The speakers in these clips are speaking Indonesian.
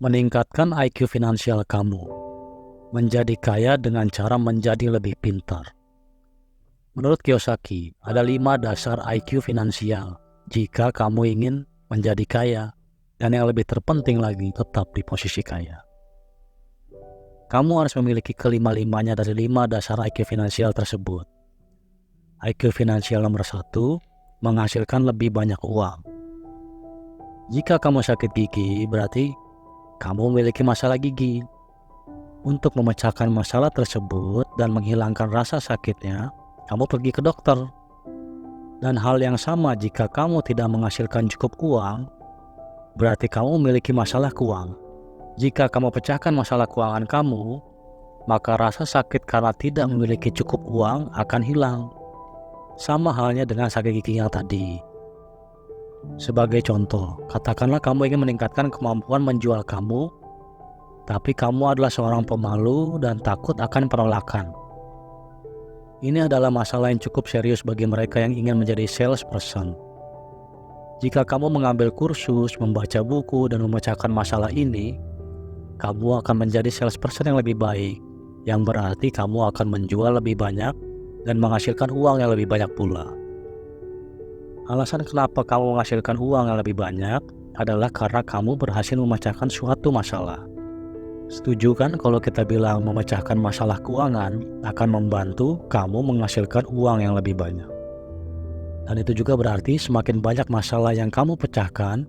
Meningkatkan IQ finansial kamu. Menjadi kaya dengan cara menjadi lebih pintar. Menurut Kiyosaki, ada 5 dasar IQ finansial jika kamu ingin menjadi kaya, dan yang lebih terpenting lagi, tetap di posisi kaya. Kamu harus memiliki kelima-limanya dari 5 dasar IQ finansial tersebut. IQ finansial nomor 1, menghasilkan lebih banyak uang. Jika kamu sakit gigi, berarti kamu memiliki masalah gigi. Untuk memecahkan masalah tersebut dan menghilangkan rasa sakitnya, kamu pergi ke dokter. Dan hal yang sama jika kamu tidak menghasilkan cukup uang, berarti kamu memiliki masalah keuangan. Jika kamu pecahkan masalah keuangan kamu, maka rasa sakit karena tidak memiliki cukup uang akan hilang. Sama halnya dengan sakit gigi yang tadi. Sebagai contoh, katakanlah kamu ingin meningkatkan kemampuan menjual kamu, tapi kamu adalah seorang pemalu dan takut akan penolakan. Ini adalah masalah yang cukup serius bagi mereka yang ingin menjadi salesperson. Jika kamu mengambil kursus, membaca buku, dan memecahkan masalah ini, kamu akan menjadi salesperson yang lebih baik, yang berarti kamu akan menjual lebih banyak dan menghasilkan uang yang lebih banyak pula. Alasan kenapa kamu menghasilkan uang yang lebih banyak adalah karena kamu berhasil memecahkan suatu masalah. Setuju kan kalau kita bilang memecahkan masalah keuangan akan membantu kamu menghasilkan uang yang lebih banyak. Dan itu juga berarti semakin banyak masalah yang kamu pecahkan,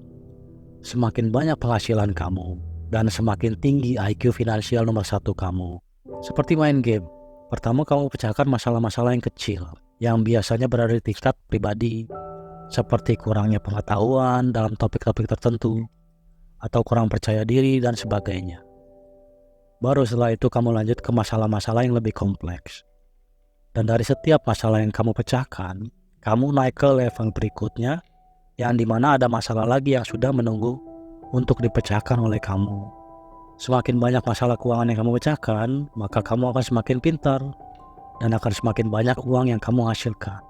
semakin banyak penghasilan kamu, dan semakin tinggi IQ finansial nomor 1 kamu. Seperti main game, pertama kamu pecahkan masalah-masalah yang kecil, yang biasanya berada di tingkat pribadi, seperti kurangnya pengetahuan dalam topik-topik tertentu, atau kurang percaya diri dan sebagainya. Baru setelah itu kamu lanjut ke masalah-masalah yang lebih kompleks. Dan dari setiap masalah yang kamu pecahkan, kamu naik ke level berikutnya, yang dimana ada masalah lagi yang sudah menunggu untuk dipecahkan oleh kamu. Semakin banyak masalah keuangan yang kamu pecahkan, maka kamu akan semakin pintar, dan akan semakin banyak uang yang kamu hasilkan.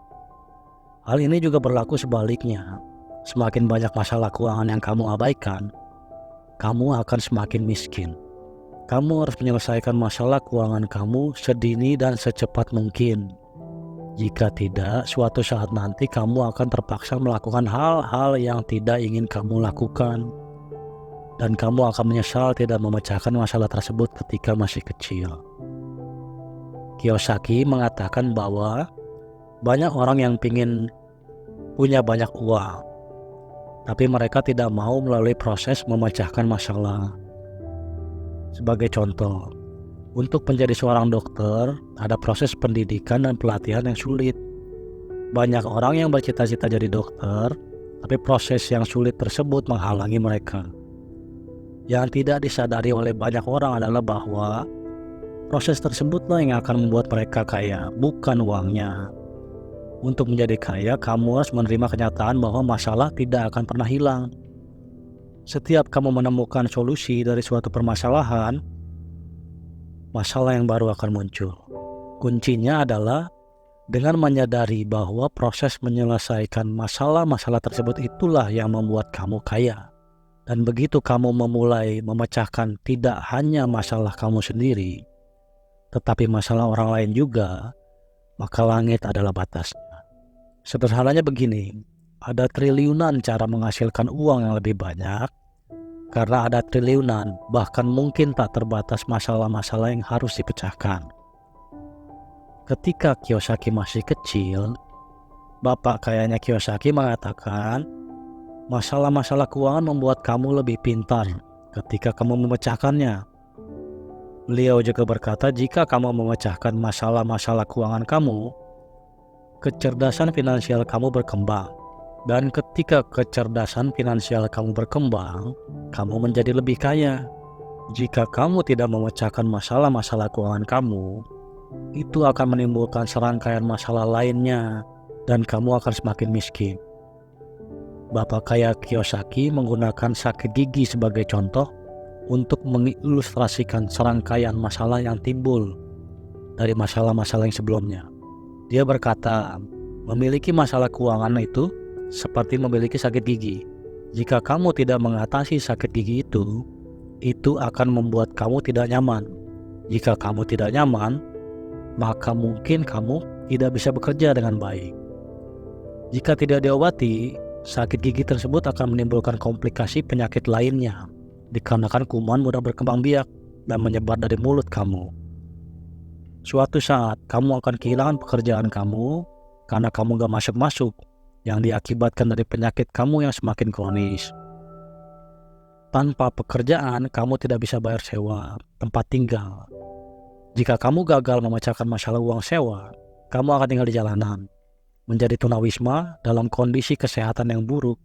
Hal ini juga berlaku sebaliknya. Semakin banyak masalah keuangan yang kamu abaikan, kamu akan semakin miskin. Kamu harus menyelesaikan masalah keuangan kamu sedini dan secepat mungkin. Jika tidak, suatu saat nanti kamu akan terpaksa melakukan hal-hal yang tidak ingin kamu lakukan. Dan kamu akan menyesal tidak memecahkan masalah tersebut ketika masih kecil. Kiyosaki mengatakan bahwa banyak orang yang ingin punya banyak uang, tapi mereka tidak mau melalui proses memecahkan masalah. Sebagai contoh, untuk menjadi seorang dokter, ada proses pendidikan dan pelatihan yang sulit. Banyak orang yang bercita-cita jadi dokter, tapi proses yang sulit tersebut menghalangi mereka. Yang tidak disadari oleh banyak orang adalah bahwa proses tersebutlah yang akan membuat mereka kaya, bukan uangnya. Untuk menjadi kaya, kamu harus menerima kenyataan bahwa masalah tidak akan pernah hilang. Setiap kamu menemukan solusi dari suatu permasalahan, masalah yang baru akan muncul. Kuncinya adalah dengan menyadari bahwa proses menyelesaikan masalah-masalah tersebut itulah yang membuat kamu kaya. Dan begitu kamu memulai memecahkan tidak hanya masalah kamu sendiri, tetapi masalah orang lain juga, maka langit adalah batasnya. Sederhananya begini, ada triliunan cara menghasilkan uang yang lebih banyak, karena ada triliunan, bahkan mungkin tak terbatas masalah-masalah yang harus dipecahkan. Ketika Kiyosaki masih kecil, bapak kayanya Kiyosaki mengatakan, masalah-masalah keuangan membuat kamu lebih pintar ketika kamu memecahkannya. Beliau juga berkata, jika kamu memecahkan masalah-masalah keuangan kamu, kecerdasan finansial kamu berkembang. Dan ketika kecerdasan finansial kamu berkembang, kamu menjadi lebih kaya. Jika kamu tidak memecahkan masalah-masalah keuangan kamu, itu akan menimbulkan serangkaian masalah lainnya, dan kamu akan semakin miskin. Bapak kaya Kiyosaki menggunakan sakit gigi sebagai contoh untuk mengilustrasikan serangkaian masalah yang timbul dari masalah-masalah yang sebelumnya. Dia berkata, memiliki masalah keuangan itu seperti memiliki sakit gigi. Jika kamu tidak mengatasi sakit gigi itu, itu akan membuat kamu tidak nyaman. Jika kamu tidak nyaman, maka mungkin kamu tidak bisa bekerja dengan baik. Jika tidak diobati, sakit gigi tersebut akan menimbulkan komplikasi penyakit lainnya, dikarenakan kuman mudah berkembang biak dan menyebar dari mulut kamu. Suatu saat, kamu akan kehilangan pekerjaan kamu karena kamu gak masuk-masuk, yang diakibatkan dari penyakit kamu yang semakin kronis. Tanpa pekerjaan, kamu tidak bisa bayar sewa tempat tinggal. Jika kamu gagal memecahkan masalah uang sewa, kamu akan tinggal di jalanan, menjadi tunawisma dalam kondisi kesehatan yang buruk,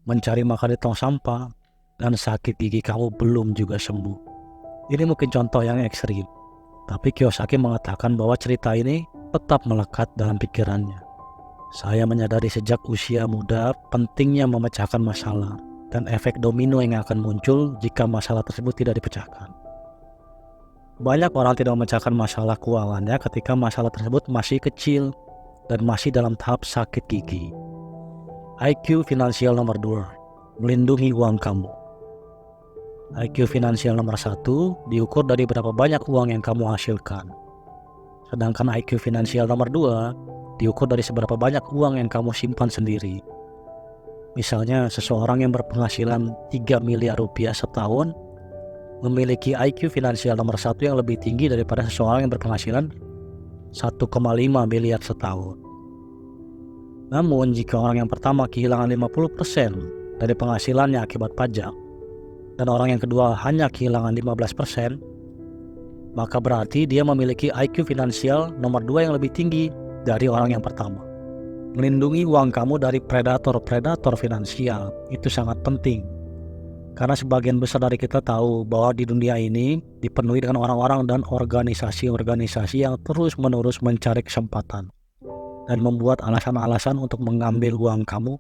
mencari makan di tong sampah, dan sakit gigi kamu belum juga sembuh. Ini mungkin contoh yang ekstrim, tapi Kiyosaki mengatakan bahwa cerita ini tetap melekat dalam pikirannya. Saya menyadari sejak usia muda pentingnya memecahkan masalah dan efek domino yang akan muncul jika masalah tersebut tidak dipecahkan. Banyak orang tidak memecahkan masalah keuangannya ketika masalah tersebut masih kecil dan masih dalam tahap sakit gigi. IQ finansial nomor 2, melindungi uang kamu. IQ finansial nomor 1 diukur dari berapa banyak uang yang kamu hasilkan. Sedangkan IQ finansial nomor 2 diukur dari seberapa banyak uang yang kamu simpan sendiri. Misalnya seseorang yang berpenghasilan 3 miliar rupiah setahun memiliki IQ finansial nomor 1 yang lebih tinggi daripada seseorang yang berpenghasilan 1,5 miliar setahun. Namun jika orang yang pertama kehilangan 50% dari penghasilannya akibat pajak, dan orang yang kedua hanya kehilangan 15%, maka berarti dia memiliki IQ finansial nomor 2 yang lebih tinggi dari orang yang pertama. Melindungi uang kamu dari predator-predator finansial itu sangat penting. Karena sebagian besar dari kita tahu bahwa di dunia ini dipenuhi dengan orang-orang dan organisasi-organisasi yang terus-menerus mencari kesempatan dan membuat alasan-alasan untuk mengambil uang kamu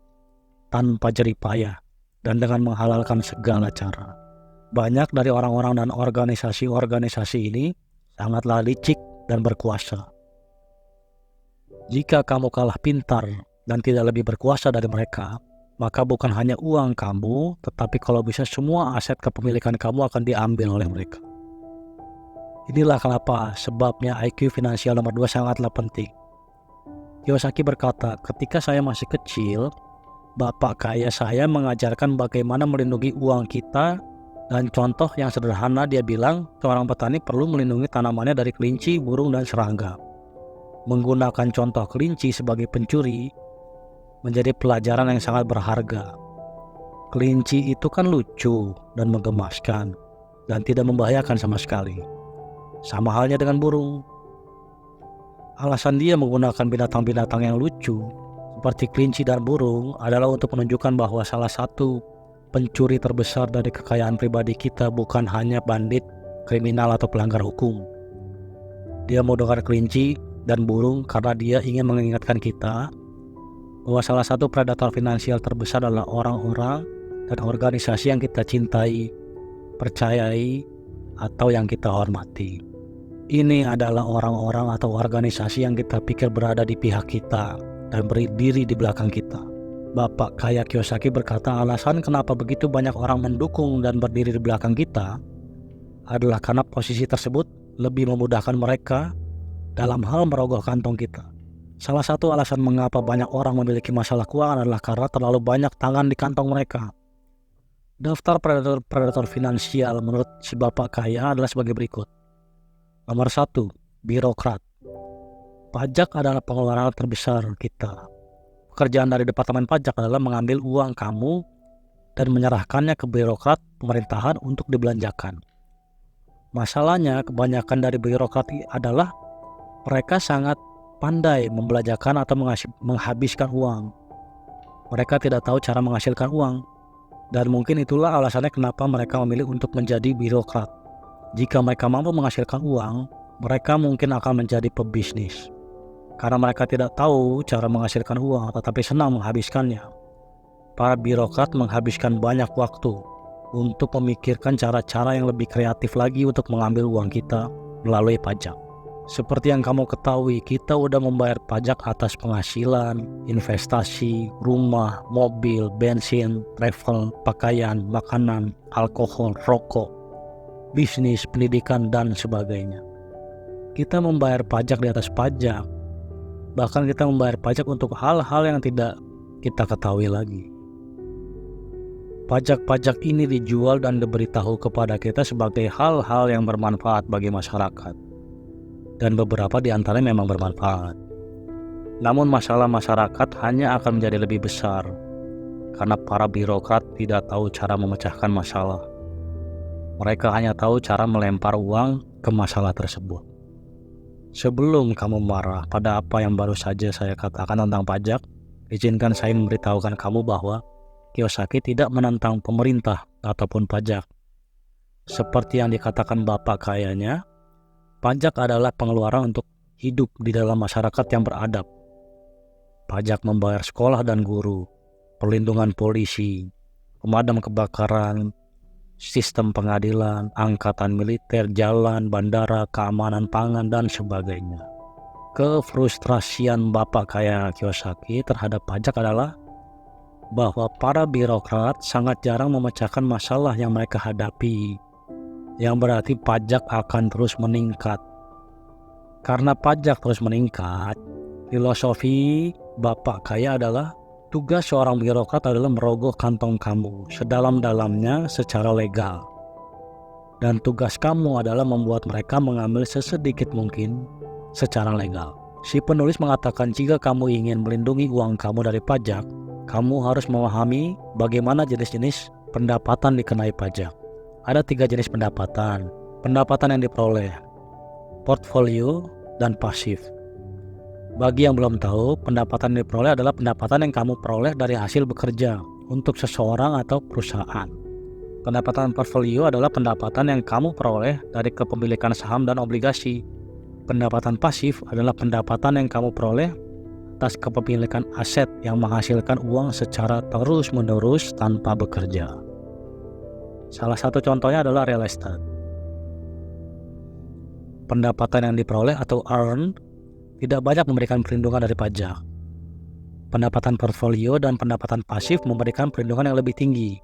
tanpa jerih payah dan dengan menghalalkan segala cara. Banyak dari orang-orang dan organisasi-organisasi ini sangatlah licik dan berkuasa. Jika kamu kalah pintar dan tidak lebih berkuasa dari mereka, maka bukan hanya uang kamu, tetapi kalau bisa semua aset kepemilikan kamu akan diambil oleh mereka. Inilah kenapa sebabnya IQ finansial nomor 2 sangatlah penting. Kiyosaki berkata, ketika saya masih kecil, bapak kaya saya mengajarkan bagaimana melindungi uang kita, dan contoh yang sederhana dia bilang, seorang petani perlu melindungi tanamannya dari kelinci, burung, dan serangga. Menggunakan contoh kelinci sebagai pencuri menjadi pelajaran yang sangat berharga. Kelinci itu kan lucu dan menggemaskan dan tidak membahayakan sama sekali. Sama halnya dengan burung. Alasan dia menggunakan binatang-binatang yang lucu seperti kelinci dan burung adalah untuk menunjukkan bahwa salah satu pencuri terbesar dari kekayaan pribadi kita bukan hanya bandit, kriminal, atau pelanggar hukum. Dia menggunakan kelinci dan burung karena dia ingin mengingatkan kita bahwa salah satu predator finansial terbesar adalah orang-orang dan organisasi yang kita cintai, percayai, atau yang kita hormati. Ini adalah orang-orang atau organisasi yang kita pikir berada di pihak kita dan berdiri di belakang kita. Bapak kaya Kiyosaki berkata alasan kenapa begitu banyak orang mendukung dan berdiri di belakang kita adalah karena posisi tersebut lebih memudahkan mereka dalam hal merogoh kantong kita. Salah satu alasan mengapa banyak orang memiliki masalah keuangan adalah karena terlalu banyak tangan di kantong mereka. Daftar predator finansial menurut si bapak kaya adalah sebagai berikut. Nomor 1, birokrat. Pajak adalah pengeluaran terbesar kita. Pekerjaan dari Departemen Pajak adalah mengambil uang kamu dan menyerahkannya ke birokrat pemerintahan untuk dibelanjakan. Masalahnya kebanyakan dari birokrat adalah mereka sangat pandai membelanjakan atau menghabiskan uang. Mereka tidak tahu cara menghasilkan uang. Dan mungkin itulah alasannya kenapa mereka memilih untuk menjadi birokrat. Jika mereka mampu menghasilkan uang, mereka mungkin akan menjadi pebisnis. Karena mereka tidak tahu cara menghasilkan uang tetapi senang menghabiskannya. Para birokrat menghabiskan banyak waktu untuk memikirkan cara-cara yang lebih kreatif lagi untuk mengambil uang kita melalui pajak. Seperti yang kamu ketahui, kita udah membayar pajak atas penghasilan, investasi, rumah, mobil, bensin, travel, pakaian, makanan, alkohol, rokok, bisnis, pendidikan, dan sebagainya. Kita membayar pajak di atas pajak. Bahkan kita membayar pajak untuk hal-hal yang tidak kita ketahui lagi. Pajak-pajak ini dijual dan diberitahu kepada kita sebagai hal-hal yang bermanfaat bagi masyarakat. Dan beberapa di antaranya memang bermanfaat. Namun masalah masyarakat hanya akan menjadi lebih besar karena para birokrat tidak tahu cara memecahkan masalah. Mereka hanya tahu cara melempar uang ke masalah tersebut. Sebelum kamu marah pada apa yang baru saja saya katakan tentang pajak, izinkan saya memberitahukan kamu bahwa Kiyosaki tidak menentang pemerintah ataupun pajak. Seperti yang dikatakan bapak kayanya, pajak adalah pengeluaran untuk hidup di dalam masyarakat yang beradab. Pajak membayar sekolah dan guru, perlindungan polisi, pemadam kebakaran, sistem pengadilan, angkatan militer, jalan, bandara, keamanan pangan, dan sebagainya. Kefrustrasian bapak kaya Kiyosaki terhadap pajak adalah bahwa para birokrat sangat jarang memecahkan masalah yang mereka hadapi, yang berarti pajak akan terus meningkat. Karena pajak terus meningkat, filosofi bapak kaya adalah tugas seorang birokrat adalah merogoh kantong kamu sedalam-dalamnya secara legal. Dan tugas kamu adalah membuat mereka mengambil sesedikit mungkin secara legal. Si penulis mengatakan jika kamu ingin melindungi uang kamu dari pajak, kamu harus memahami bagaimana jenis-jenis pendapatan dikenai pajak. Ada 3 jenis pendapatan. Pendapatan yang diperoleh, portfolio, dan pasif. Bagi yang belum tahu, pendapatan yang diperoleh adalah pendapatan yang kamu peroleh dari hasil bekerja untuk seseorang atau perusahaan. Pendapatan portfolio adalah pendapatan yang kamu peroleh dari kepemilikan saham dan obligasi. Pendapatan pasif adalah pendapatan yang kamu peroleh atas kepemilikan aset yang menghasilkan uang secara terus-menerus tanpa bekerja. Salah satu contohnya adalah real estate. Pendapatan yang diperoleh atau earned tidak banyak memberikan perlindungan dari pajak. Pendapatan portfolio dan pendapatan pasif memberikan perlindungan yang lebih tinggi.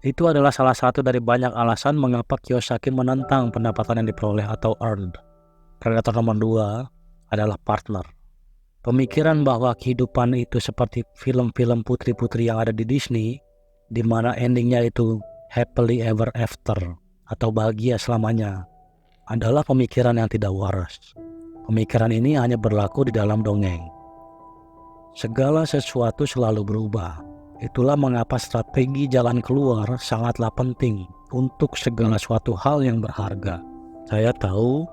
Itu adalah salah satu dari banyak alasan mengapa Kiyosaki menentang pendapatan yang diperoleh atau earned. Predator nomor 2 adalah partner. Pemikiran bahwa kehidupan itu seperti film-film putri-putri yang ada di Disney, di mana endingnya itu happily ever after atau bahagia selamanya, adalah pemikiran yang tidak waras. Pemikiran ini hanya berlaku di dalam dongeng. Segala sesuatu selalu berubah. Itulah mengapa strategi jalan keluar sangatlah penting untuk segala suatu hal yang berharga. Saya tahu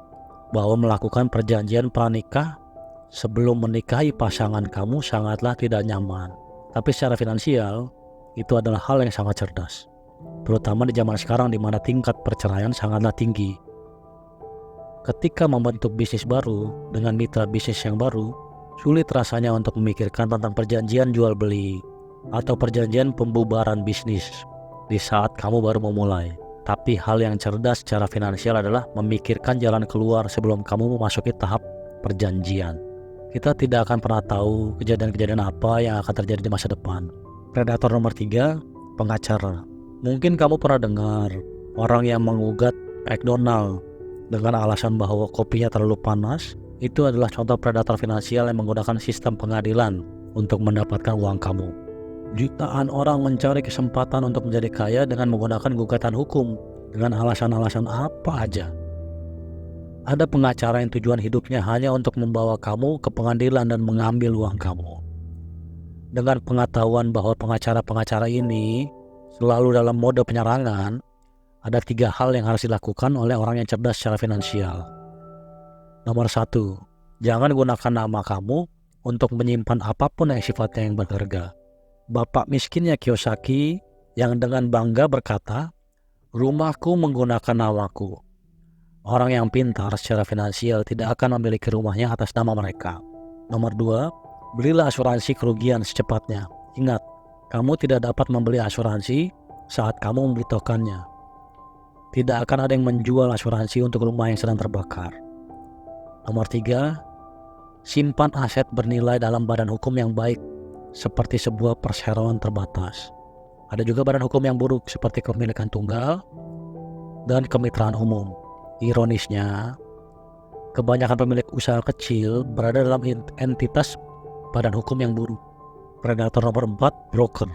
bahwa melakukan perjanjian pranikah sebelum menikahi pasangan kamu sangatlah tidak nyaman. Tapi secara finansial, itu adalah hal yang sangat cerdas. Terutama di zaman sekarang di mana tingkat perceraian sangatlah tinggi. Ketika membentuk bisnis baru dengan mitra bisnis yang baru, sulit rasanya untuk memikirkan tentang perjanjian jual beli atau perjanjian pembubaran bisnis di saat kamu baru memulai. Tapi hal yang cerdas secara finansial adalah memikirkan jalan keluar sebelum kamu memasuki tahap perjanjian. Kita tidak akan pernah tahu kejadian-kejadian apa yang akan terjadi di masa depan. Predator nomor 3, pengacara. Mungkin kamu pernah dengar orang yang mengugat McDonald dengan alasan bahwa kopinya terlalu panas. Itu adalah contoh predator finansial yang menggunakan sistem pengadilan untuk mendapatkan uang kamu. Jutaan orang mencari kesempatan untuk menjadi kaya dengan menggunakan gugatan hukum dengan alasan-alasan apa aja. Ada pengacara yang tujuan hidupnya hanya untuk membawa kamu ke pengadilan dan mengambil uang kamu. Dengan pengetahuan bahwa pengacara-pengacara ini selalu dalam mode penyerangan, ada 3 hal yang harus dilakukan oleh orang yang cerdas secara finansial. Nomor 1, jangan gunakan nama kamu untuk menyimpan apapun yang sifatnya yang berharga. Bapak miskinnya Kiyosaki yang dengan bangga berkata, "Rumahku menggunakan namaku." Orang yang pintar secara finansial tidak akan memiliki rumahnya atas nama mereka. Nomor 2, belilah asuransi kerugian secepatnya. Ingat, kamu tidak dapat membeli asuransi saat kamu membutuhkannya. Tidak akan ada yang menjual asuransi untuk rumah yang sedang terbakar. Nomor 3, simpan aset bernilai dalam badan hukum yang baik seperti sebuah perseroan terbatas. Ada juga badan hukum yang buruk seperti kepemilikan tunggal, dan kemitraan umum. Ironisnya, kebanyakan pemilik usaha kecil berada dalam entitas badan hukum yang buruk. Predator nomor 4, broker.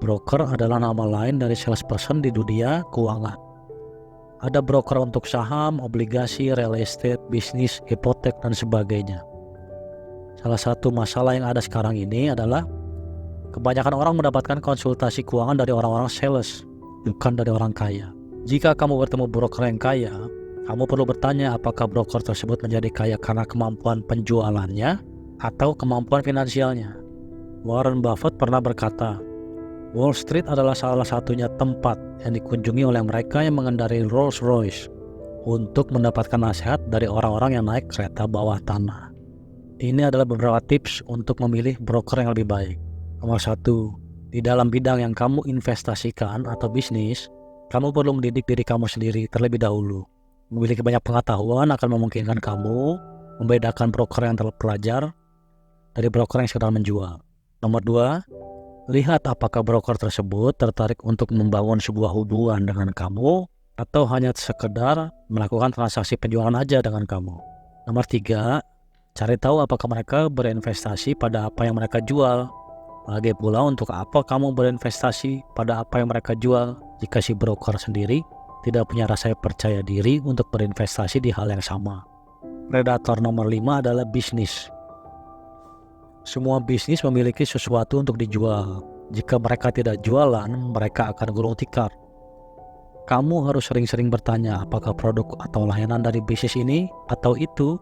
Broker adalah nama lain dari salesperson di dunia keuangan. Ada broker untuk saham, obligasi, real estate, bisnis, hipotek, dan sebagainya. Salah satu masalah yang ada sekarang ini adalah kebanyakan orang mendapatkan konsultasi keuangan dari orang-orang sales, bukan dari orang kaya. Jika kamu bertemu broker yang kaya, kamu perlu bertanya apakah broker tersebut menjadi kaya karena kemampuan penjualannya atau kemampuan finansialnya. Warren Buffett pernah berkata, Wall Street adalah salah satunya tempat yang dikunjungi oleh mereka yang mengendarai Rolls Royce untuk mendapatkan nasihat dari orang-orang yang naik kereta bawah tanah. Ini adalah beberapa tips untuk memilih broker yang lebih baik. Nomor 1, di dalam bidang yang kamu investasikan atau bisnis, kamu perlu mendidik diri kamu sendiri terlebih dahulu. Memiliki banyak pengetahuan akan memungkinkan kamu membedakan broker yang terpelajar dari broker yang sekedar menjual. Nomor 2, lihat apakah broker tersebut tertarik untuk membangun sebuah hubungan dengan kamu atau hanya sekedar melakukan transaksi penjualan aja dengan kamu. Nomor 3, cari tahu apakah mereka berinvestasi pada apa yang mereka jual. Lagi pula, untuk apa kamu berinvestasi pada apa yang mereka jual jika si broker sendiri tidak punya rasa percaya diri untuk berinvestasi di hal yang sama. Predator nomor 5 adalah bisnis. Semua bisnis memiliki sesuatu untuk dijual. Jika mereka tidak jualan, mereka akan gulung tikar. Kamu harus sering-sering bertanya apakah produk atau layanan dari bisnis ini atau itu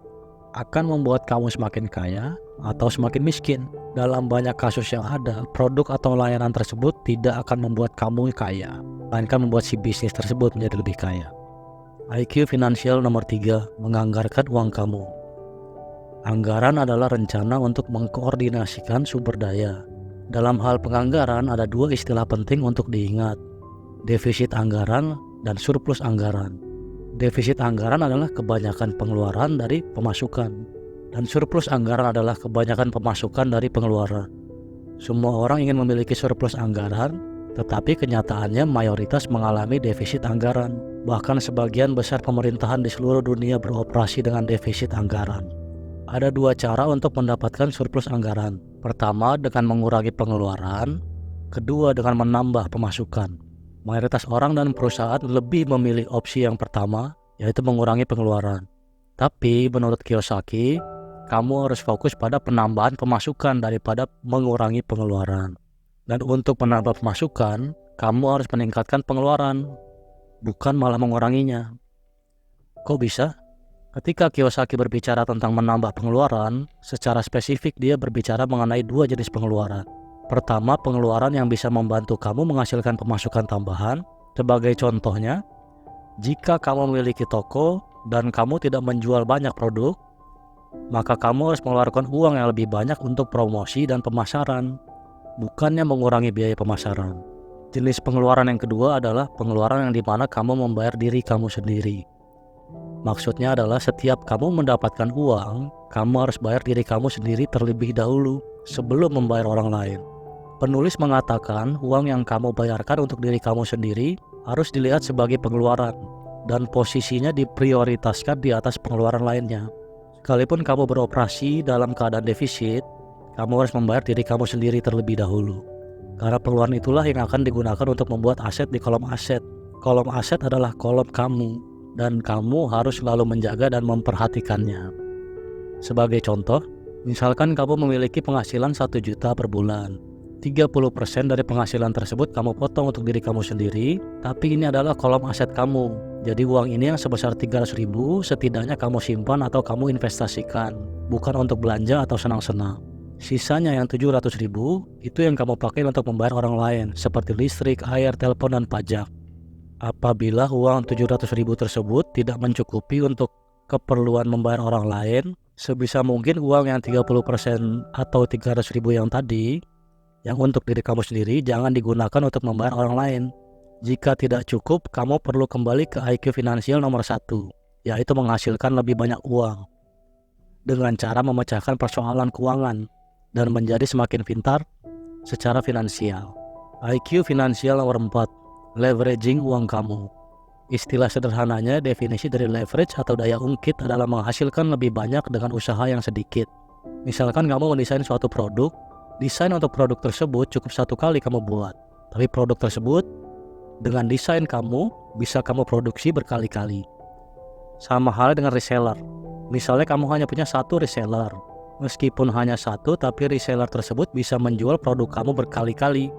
akan membuat kamu semakin kaya atau semakin miskin. Dalam banyak kasus yang ada, produk atau layanan tersebut tidak akan membuat kamu kaya, melainkan membuat si bisnis tersebut menjadi lebih kaya. IQ finansial nomor 3, menganggarkan uang kamu. Anggaran adalah rencana untuk mengkoordinasikan sumber daya. Dalam hal penganggaran ada 2 istilah penting untuk diingat, defisit anggaran dan surplus anggaran. Defisit anggaran adalah kebanyakan pengeluaran dari pemasukan, dan surplus anggaran adalah kebanyakan pemasukan dari pengeluaran. Semua orang ingin memiliki surplus anggaran, tetapi kenyataannya mayoritas mengalami defisit anggaran. Bahkan sebagian besar pemerintahan di seluruh dunia beroperasi dengan defisit anggaran. Ada 2 cara untuk mendapatkan surplus anggaran. Pertama, dengan mengurangi pengeluaran. Kedua, dengan menambah pemasukan. Mayoritas orang dan perusahaan lebih memilih opsi yang pertama, yaitu mengurangi pengeluaran. Tapi menurut Kiyosaki, kamu harus fokus pada penambahan pemasukan daripada mengurangi pengeluaran. Dan untuk menambah pemasukan, kamu harus meningkatkan pengeluaran, bukan malah menguranginya. Kok bisa? Ketika Kiyosaki berbicara tentang menambah pengeluaran, secara spesifik dia berbicara mengenai 2 jenis pengeluaran. Pertama, pengeluaran yang bisa membantu kamu menghasilkan pemasukan tambahan. Sebagai contohnya, jika kamu memiliki toko dan kamu tidak menjual banyak produk, maka kamu harus mengeluarkan uang yang lebih banyak untuk promosi dan pemasaran, bukannya mengurangi biaya pemasaran. Jenis pengeluaran yang kedua adalah pengeluaran yang dimana kamu membayar diri kamu sendiri. Maksudnya adalah setiap kamu mendapatkan uang, kamu harus bayar diri kamu sendiri terlebih dahulu sebelum membayar orang lain. Penulis mengatakan uang yang kamu bayarkan untuk diri kamu sendiri harus dilihat sebagai pengeluaran dan posisinya diprioritaskan di atas pengeluaran lainnya. Sekalipun kamu beroperasi dalam keadaan defisit, kamu harus membayar diri kamu sendiri terlebih dahulu. Karena pengeluaran itulah yang akan digunakan untuk membuat aset di kolom aset. Kolom aset adalah kolom kamu, dan kamu harus selalu menjaga dan memperhatikannya. Sebagai contoh, misalkan kamu memiliki penghasilan 1 juta per bulan. 30% dari penghasilan tersebut kamu potong untuk diri kamu sendiri, tapi ini adalah kolom aset kamu. Jadi uang ini yang sebesar 300.000 setidaknya kamu simpan atau kamu investasikan, bukan untuk belanja atau senang-senang. Sisanya yang 700.000 itu yang kamu pakai untuk membayar orang lain, seperti listrik, air, telepon, dan pajak. Apabila uang 700.000 tersebut tidak mencukupi untuk keperluan membayar orang lain, sebisa mungkin uang yang 30% atau 300.000 yang tadi, yang untuk diri kamu sendiri, jangan digunakan untuk membayar orang lain. Jika tidak cukup, kamu perlu kembali ke IQ finansial nomor 1, yaitu menghasilkan lebih banyak uang dengan cara memecahkan persoalan keuangan dan menjadi semakin pintar secara finansial. IQ finansial nomor 4, leveraging uang kamu. Istilah sederhananya, definisi dari leverage atau daya ungkit adalah menghasilkan lebih banyak dengan usaha yang sedikit. Misalkan kamu mendesain suatu produk, desain untuk produk tersebut cukup satu kali kamu buat. Tapi produk tersebut dengan desain kamu bisa kamu produksi berkali-kali. Sama halnya dengan reseller. Misalnya kamu hanya punya satu reseller. Meskipun hanya satu, tapi reseller tersebut bisa menjual produk kamu berkali-kali.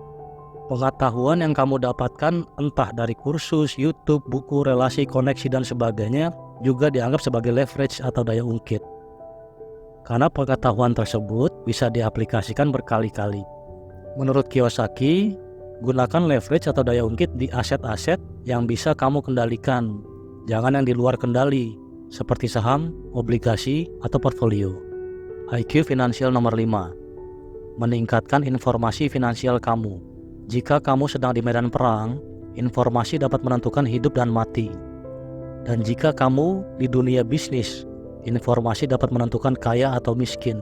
Pengetahuan yang kamu dapatkan entah dari kursus, YouTube, buku, relasi, koneksi, dan sebagainya juga dianggap sebagai leverage atau daya ungkit. Karena pengetahuan tersebut bisa diaplikasikan berkali-kali. Menurut Kiyosaki, gunakan leverage atau daya ungkit di aset-aset yang bisa kamu kendalikan. Jangan yang di luar kendali, seperti saham, obligasi, atau portfolio. IQ finansial nomor 5. Meningkatkan informasi finansial kamu. Jika kamu sedang di medan perang, informasi dapat menentukan hidup dan mati. Dan jika kamu di dunia bisnis, informasi dapat menentukan kaya atau miskin.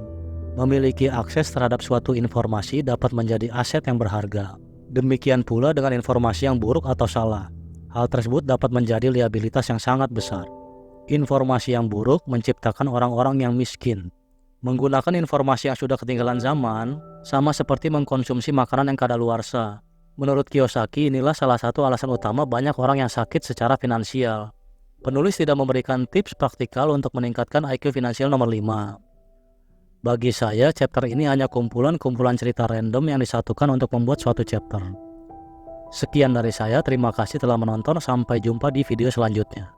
Memiliki akses terhadap suatu informasi dapat menjadi aset yang berharga. Demikian pula dengan informasi yang buruk atau salah. Hal tersebut dapat menjadi liabilitas yang sangat besar. Informasi yang buruk menciptakan orang-orang yang miskin. Menggunakan informasi yang sudah ketinggalan zaman sama seperti mengkonsumsi makanan yang kadaluarsa. Menurut Kiyosaki, inilah salah satu alasan utama banyak orang yang sakit secara finansial. Penulis tidak memberikan tips praktikal untuk meningkatkan IQ finansial nomor 5. Bagi saya, chapter ini hanya kumpulan cerita random yang disatukan untuk membuat suatu chapter. Sekian dari saya, terima kasih telah menonton, sampai jumpa di video selanjutnya.